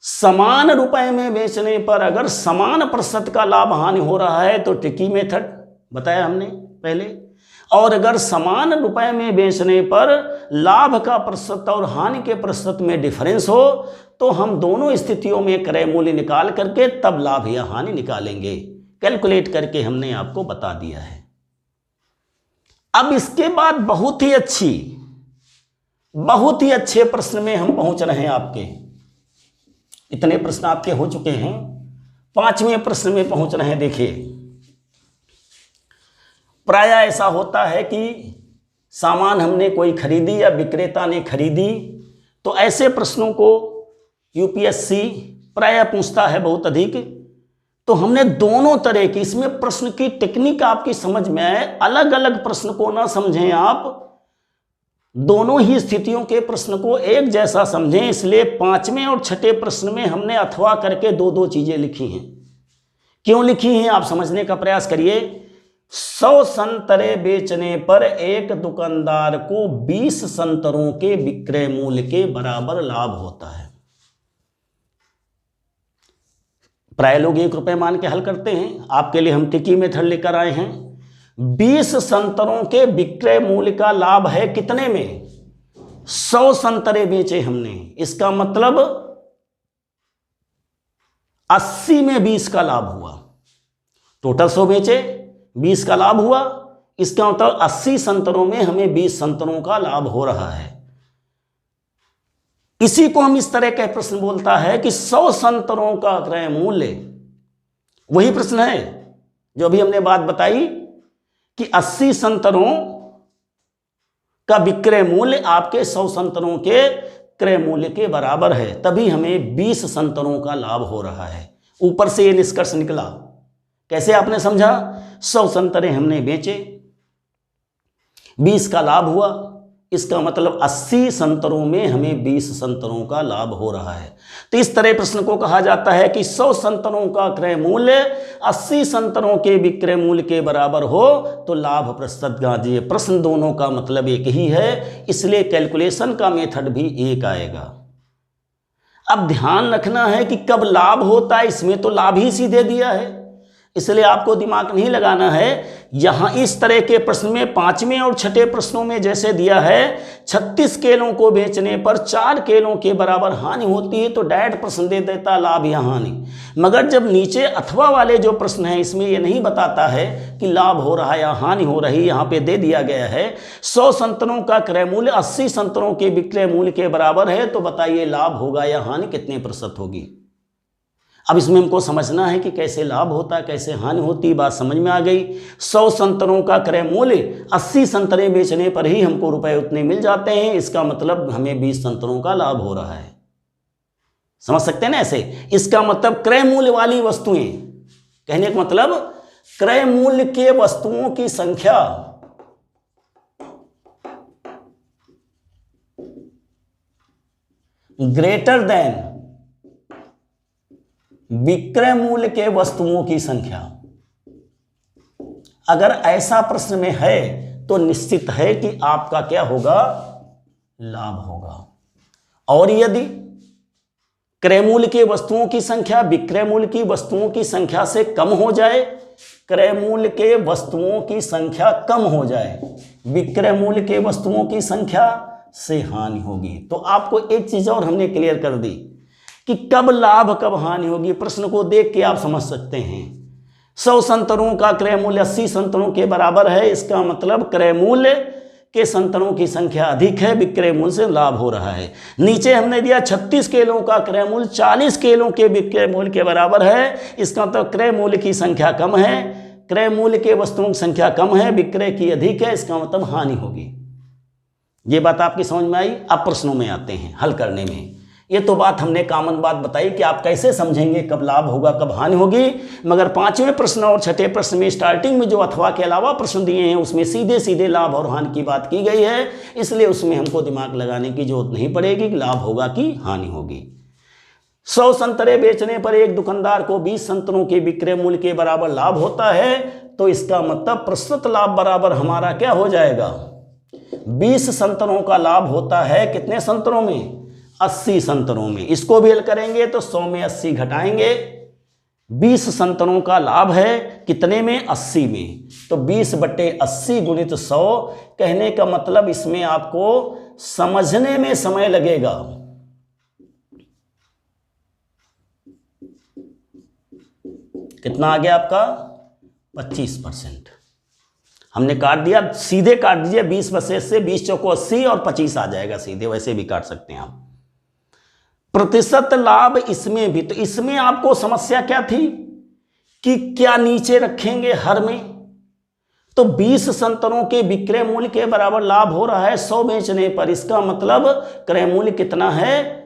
समान रुपए में बेचने पर अगर समान प्रतिशत का लाभ हानि हो रहा है तो ट्रिकी मेथड बताया हमने पहले, और अगर समान रुपए में बेचने पर लाभ का प्रतिशत और हानि के प्रतिशत में डिफरेंस हो तो हम दोनों स्थितियों में क्रय मूल्य निकाल करके तब लाभ या हानि निकालेंगे। कैलकुलेट करके हमने आपको बता दिया है। अब इसके बाद बहुत ही अच्छे प्रश्न में हम पहुंच रहे हैं। आपके इतने प्रश्न आपके हो चुके हैं, 5वें प्रश्न में पहुंच रहे हैं। देखिए, प्रायः ऐसा होता है कि सामान हमने कोई खरीदी या विक्रेता ने खरीदी, तो ऐसे प्रश्नों को यूपीएससी प्रायः पूछता है बहुत अधिक। तो हमने दोनों तरह की, इसमें प्रश्न की टेक्निक आपकी समझ में आए, अलग अलग प्रश्न को ना समझें आप, दोनों ही स्थितियों के प्रश्न को एक जैसा समझें। इसलिए 5वें और 6ठे प्रश्न में हमने अथवा करके दो चीजें लिखी हैं। क्यों लिखी हैं आप समझने का प्रयास करिए। 100 संतरे बेचने पर एक दुकानदार को 20 संतरों के विक्रय मूल्य के बराबर लाभ होता है। प्राय लोग 1 रुपये मान के हल करते हैं, आपके लिए हम ट्रिकी मेथड लेकर आए हैं। 20 संतरों के विक्रय मूल्य का लाभ है कितने में, 100 संतरे बेचे हमने, इसका मतलब 80 में 20 का लाभ हुआ। टोटल 100 बेचे, 20 का लाभ हुआ, इसका मतलब 80 संतरों में हमें 20 संतरों का लाभ हो रहा है। इसी को हम इस तरह का प्रश्न बोलता है कि 100 संतरों का क्रय मूल्य, वही प्रश्न है जो अभी हमने बात बताई कि 80 संतरों का विक्रय मूल्य आपके 100 संतरों के क्रय मूल्य के बराबर है, तभी हमें 20 संतरों का लाभ हो रहा है। ऊपर से ये निष्कर्ष निकला। कैसे आपने समझा, 100 संतरे हमने बेचे, 20 का लाभ हुआ, इसका मतलब 80 संतरों में हमें 20 संतरों का लाभ हो रहा है। तो इस तरह प्रश्न को कहा जाता है कि 100 संतरों का क्रय मूल्य 80 संतरों के विक्रय मूल्य के बराबर हो तो लाभ प्रतिशत गाजिए। प्रश्न दोनों का मतलब एक ही है, इसलिए कैलकुलेशन का मेथड भी एक आएगा। अब ध्यान रखना है कि कब लाभ होता है, इसमें तो लाभ ही सीधे दिया है, इसलिए आपको दिमाग नहीं लगाना है। यहां इस तरह के प्रश्न में 5वें और 6ठे प्रश्नों में जैसे दिया है 36 केलों को बेचने पर 4 केलों के बराबर हानि होती है, तो डायरेक्ट प्रश्न दे देता लाभ या हानि। मगर जब नीचे अथवा वाले जो प्रश्न है इसमें ये नहीं बताता है कि लाभ हो रहा है या हानि हो रही, यहाँ पे दे दिया गया है 100 संतरों का क्रय मूल्य 80 संतरों के विक्रय मूल्य के बराबर है, तो बताइए लाभ होगा या हानि कितने प्रतिशत होगी। अब इसमें हमको समझना है कि कैसे लाभ होता है कैसे हानि होती है। बात समझ में आ गई। 100 संतरों का क्रय मूल्य 80 संतरे बेचने पर ही हमको रुपए उतने मिल जाते हैं, इसका मतलब हमें 20 संतरों का लाभ हो रहा है। समझ सकते हैं ना ऐसे। इसका मतलब क्रय मूल्य वाली वस्तुएं, कहने का मतलब क्रय मूल्य के वस्तुओं की संख्या ग्रेटर देन विक्रय मूल्य के वस्तुओं की संख्या। अगर ऐसा प्रश्न में है तो निश्चित है कि आपका क्या होगा, लाभ होगा। और यदि क्रय मूल्य के वस्तुओं की संख्या विक्रय मूल्य की वस्तुओं की संख्या से कम हो जाए, क्रय मूल्य के वस्तुओं की संख्या कम हो जाए, विक्रय मूल्य के वस्तुओं की संख्या से हानि होगी। तो आपको एक चीज और हमने क्लियर कर दी कि कब लाभ कब हानि होगी। प्रश्न को देख के आप समझ सकते हैं। 100 संतरों का क्रय मूल्य 80 संतरों के बराबर है, इसका मतलब क्रय मूल्य के संतरों की संख्या अधिक है, विक्रय मूल्य से लाभ हो रहा है। नीचे हमने दिया 36 केलों का क्रय मूल्य 40 केलों के विक्रय मूल्य के बराबर है, इसका मतलब क्रय मूल्य की संख्या कम है, क्रय मूल्य के वस्तुओं की संख्या कम है, विक्रय की अधिक है, इसका मतलब हानि होगी। ये बात आपकी समझ में आई। अब प्रश्नों में आते हैं हल करने में। ये तो बात हमने कॉमन बात बताई कि आप कैसे समझेंगे कब लाभ होगा कब हानि होगी, मगर 5वें प्रश्न और 6ठे प्रश्न में स्टार्टिंग में जो अथवा के अलावा प्रश्न दिए हैं उसमें सीधे सीधे लाभ और हानि की बात की गई है, इसलिए उसमें हमको दिमाग लगाने की जरूरत नहीं पड़ेगी कि लाभ होगा कि हानि होगी। 100 संतरे बेचने पर एक दुकानदार को 20 संतरों के विक्रय मूल्य के बराबर लाभ होता है, तो इसका मतलब प्रतिशत लाभ बराबर हमारा क्या हो जाएगा, 20 संतरों का लाभ होता है कितने संतरों में, 80 संतरों में। इसको भी हल करेंगे तो 100 में 80 घटाएंगे, 20 संतरों का लाभ है कितने में, 80 में, तो 20/80 गुणित 100। कहने का मतलब इसमें आपको समझने में समय लगेगा। कितना आ गया आपका, 25%। हमने काट दिया, सीधे काट दीजिए 20 से 20 चौको 80 और 25 आ जाएगा सीधे, वैसे भी काट सकते हैं आप। प्रतिशत लाभ इसमें भी, तो इसमें आपको समस्या क्या थी कि क्या नीचे रखेंगे हर में, तो 20 संतरों के विक्रय मूल्य के बराबर लाभ हो रहा है 100 बेचने पर, इसका मतलब क्रय मूल्य कितना है,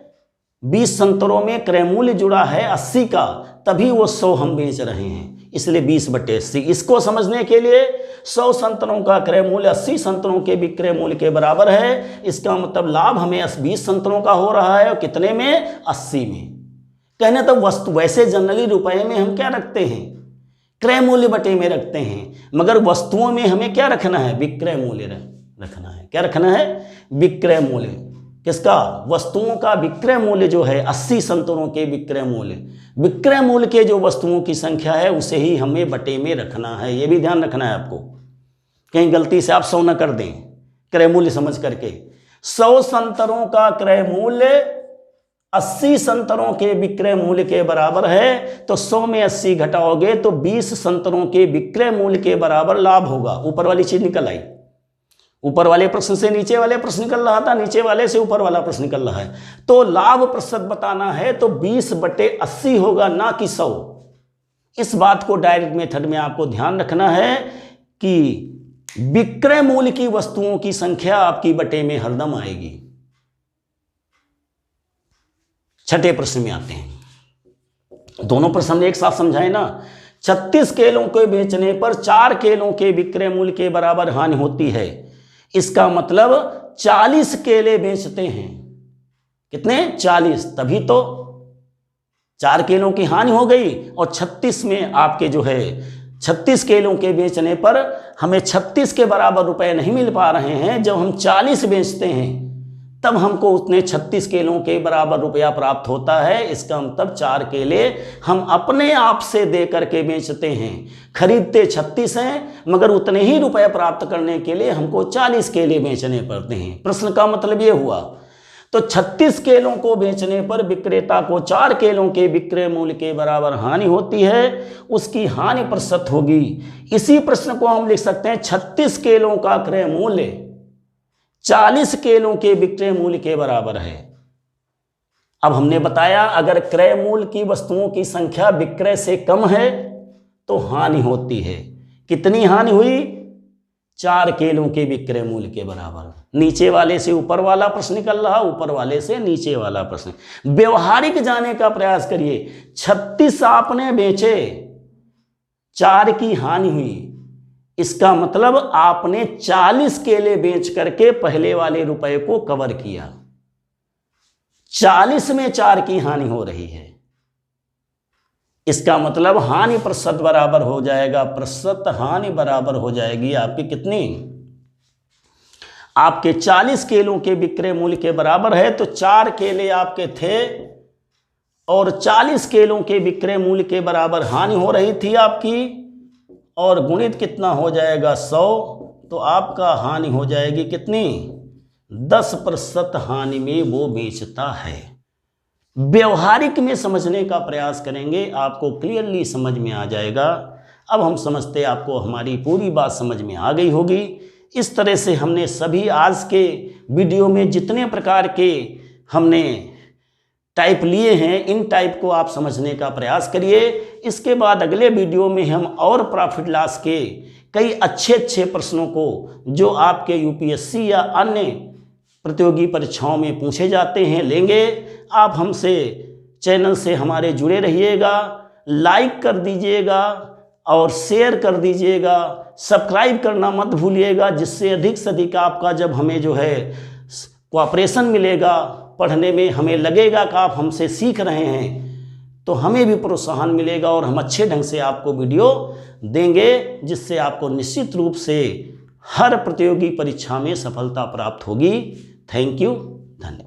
20 संतरों में क्रय मूल्य जुड़ा है 80 का, तभी वो 100 हम बेच रहे हैं, इसलिए 20/80। इसको समझने के लिए 100 संतरों का क्रय मूल्य 80 संतरों के विक्रय मूल्य के बराबर है, इसका मतलब लाभ हमें 20 संतरों का हो रहा है और कितने में, 80 में। कहने तो वस्तु वैसे जनरली रुपए में हम क्या रखते हैं, क्रय मूल्य बटे में रखते हैं, मगर वस्तुओं में हमें क्या रखना है, विक्रय मूल्य रखना है। क्या रखना है, विक्रय मूल्य। किसका, वस्तुओं का विक्रय मूल्य जो है 80 संतरों के विक्रय मूल्य के जो वस्तुओं की संख्या है उसे ही हमें बटे में रखना है। ये भी ध्यान रखना है आपको, कहीं गलती से आप 100 न कर दें क्रय मूल्य समझ करके। 100 संतरों का क्रय मूल्य 80 संतरों के विक्रय मूल्य के बराबर है, तो 100 में 80 घटाओगे तो 20 संतरों के विक्रय मूल्य के बराबर लाभ होगा। ऊपर वाली चीज निकल आई, ऊपर वाले प्रश्न से नीचे वाले प्रश्न निकल रहा था, नीचे वाले से ऊपर वाला प्रश्न निकल रहा है। तो लाभ प्रतिशत बताना है तो 20/80 होगा, ना कि 100। इस बात को डायरेक्ट मेथड में आपको ध्यान रखना है कि विक्रय मूल्य की वस्तुओं की संख्या आपकी बटे में हरदम आएगी। 6ठे प्रश्न में आते हैं। दोनों प्रश्न हमने एक साथ समझाए ना। 36 केलों के बेचने पर 4 केलों के विक्रय मूल्य के बराबर हानि होती है, इसका मतलब 40 केले बेचते हैं, कितने, 40, तभी तो 4 केलों की हानि हो गई। और 36 में आपके जो है 36 केलों के बेचने पर हमें 36 के बराबर रुपए नहीं मिल पा रहे हैं, जब हम 40 बेचते हैं तब हमको उतने 36 केलों के बराबर रुपया प्राप्त होता है। इसका मतलब 4 केले हम अपने आप से दे करके बेचते हैं, खरीदते 36 हैं मगर उतने ही रुपए प्राप्त करने के लिए हमको 40 केले बेचने पड़ते हैं। प्रश्न का मतलब ये हुआ, तो 36 केलों को बेचने पर विक्रेता को 4 केलों के विक्रय मूल्य के बराबर हानि होती है, उसकी हानि प्रतिशत होगी। इसी प्रश्न को हम लिख सकते हैं 36 केलों का क्रय मूल्य 40 केलों के विक्रय मूल्य के बराबर है। अब हमने बताया अगर क्रय मूल्य की वस्तुओं की संख्या विक्रय से कम है तो हानि होती है। कितनी हानि हुई, 4 केलों के विक्रय मूल्य के बराबर। नीचे वाले से ऊपर वाला प्रश्न निकल रहा, ऊपर वाले से नीचे वाला प्रश्न। व्यवहारिक जाने का प्रयास करिए। 36 आपने बेचे, 4 की हानि हुई, इसका मतलब आपने 40 केले बेच करके पहले वाले रुपए को कवर किया। 40 में 4 की हानि हो रही है, इसका मतलब हानि प्रतिशत बराबर हो जाएगा, प्रतिशत हानि बराबर हो जाएगी आपकी कितनी, आपके 40 केलों के विक्रय मूल्य के बराबर है। तो 4 केले आपके थे और 40 केलों के विक्रय मूल्य के बराबर हानि हो रही थी आपकी, और गुणित कितना हो जाएगा 100, तो आपका हानि हो जाएगी कितनी, 10% हानि में वो बेचता है। व्यवहारिक में समझने का प्रयास करेंगे, आपको क्लियरली समझ में आ जाएगा। अब हम समझते आपको हमारी पूरी बात समझ में आ गई होगी। इस तरह से हमने सभी आज के वीडियो में जितने प्रकार के हमने टाइप लिए हैं, इन टाइप को आप समझने का प्रयास करिए। इसके बाद अगले वीडियो में हम और प्रॉफिट लॉस के कई अच्छे प्रश्नों को जो आपके यूपीएससी या अन्य प्रतियोगी परीक्षाओं में पूछे जाते हैं लेंगे। आप हमसे चैनल से हमारे जुड़े रहिएगा, लाइक कर दीजिएगा और शेयर कर दीजिएगा, सब्सक्राइब करना मत भूलिएगा, जिससे अधिक से अधिक आपका जब हमें जो है कोऑपरेशन मिलेगा पढ़ने में, हमें लगेगा कि आप हमसे सीख रहे हैं, तो हमें भी प्रोत्साहन मिलेगा और हम अच्छे ढंग से आपको वीडियो देंगे, जिससे आपको निश्चित रूप से हर प्रतियोगी परीक्षा में सफलता प्राप्त होगी। थैंक यू, धन्यवाद।